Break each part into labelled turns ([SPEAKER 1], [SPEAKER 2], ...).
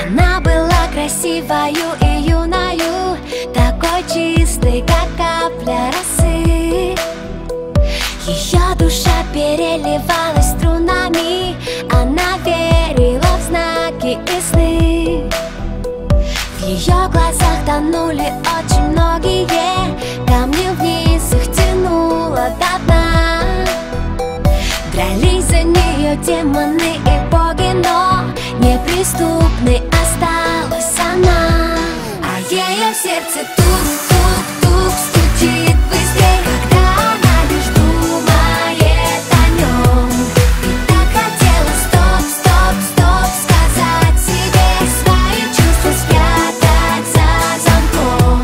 [SPEAKER 1] Она была красивою и юною, такой чистой, как капля росы. Ее душа переливалась струнами, она верила в знаки и сны. В ее глазах тонули очень многие, камни вниз их тянуло до дна. Дрались за нее демоны и боги, но неприступной осталась она. А ее сердце тук-тук-тук стучит быстрее, когда она лишь думает о нем. И так хотела стоп-стоп-стоп сказать себе, свои чувства спрятать за замком.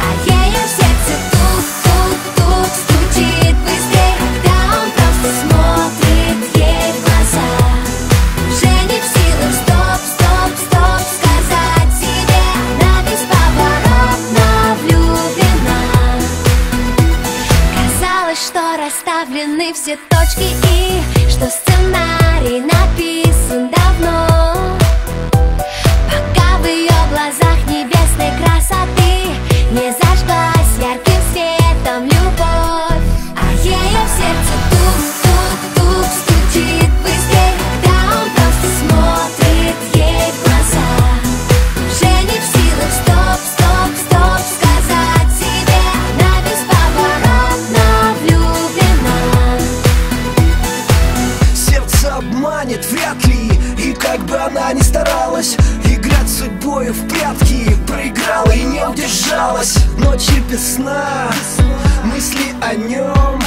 [SPEAKER 1] А ее сердце тук-тук-тук стучит быстрее, когда он просто смотрит ей в глаза. Уже не в силах стоп-стоп-стоп сказать себе, она бесповоротно влюблена. Казалось, что расставлены все точки и что сценарий написан давно, пока в ее глазах небесной красоты не зажглась ярким светом любовь. А ее сердце тук-тук-тук стучит быстрее, когда он просто смотрит ей в глаза. Уже не в силах стоп-стоп-стоп сказать себе, она бесповоротно влюблена.
[SPEAKER 2] Сердце обманет вряд ли, и как бы она ни старалась играть с судьбою в прятки, проиграла и не удержалась. Ночи без сна, мысли о нем,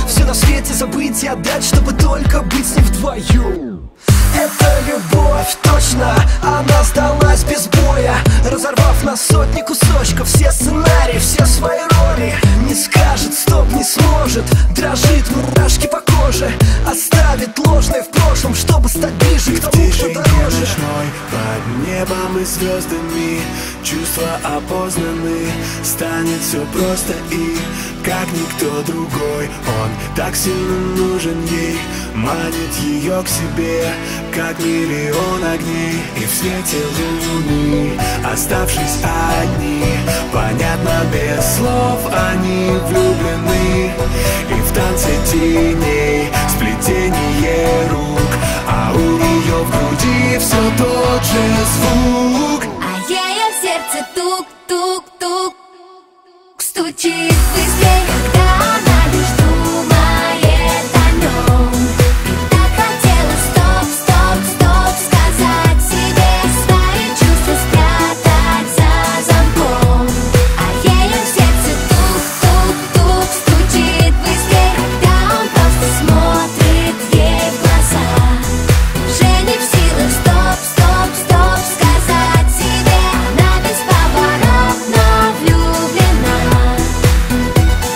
[SPEAKER 2] все на свете забыть и отдать, чтобы только быть с ним вдвоем. Это любовь, точно, она сдалась без боя, разорвав на сотни кусочков все сценарии, все свои роли. Не скажет стоп, не сможет, дрожит, мурашки по коже, оставит ложное в прошлом, чтобы стать ближе к тому, кто дороже.
[SPEAKER 3] Ночной, под небом и звездами чувства опознаны, станет все просто и как никто другой. Он так сильно нужен ей, манит ее к себе, как миллион огней. И в свете луны, оставшись одни, понятно без слов, они влюблены. И в танце теней сплетение рук, а у нее в груди все тот же звук.
[SPEAKER 1] А ее сердце тук-тук-тук стучит быстрее, когда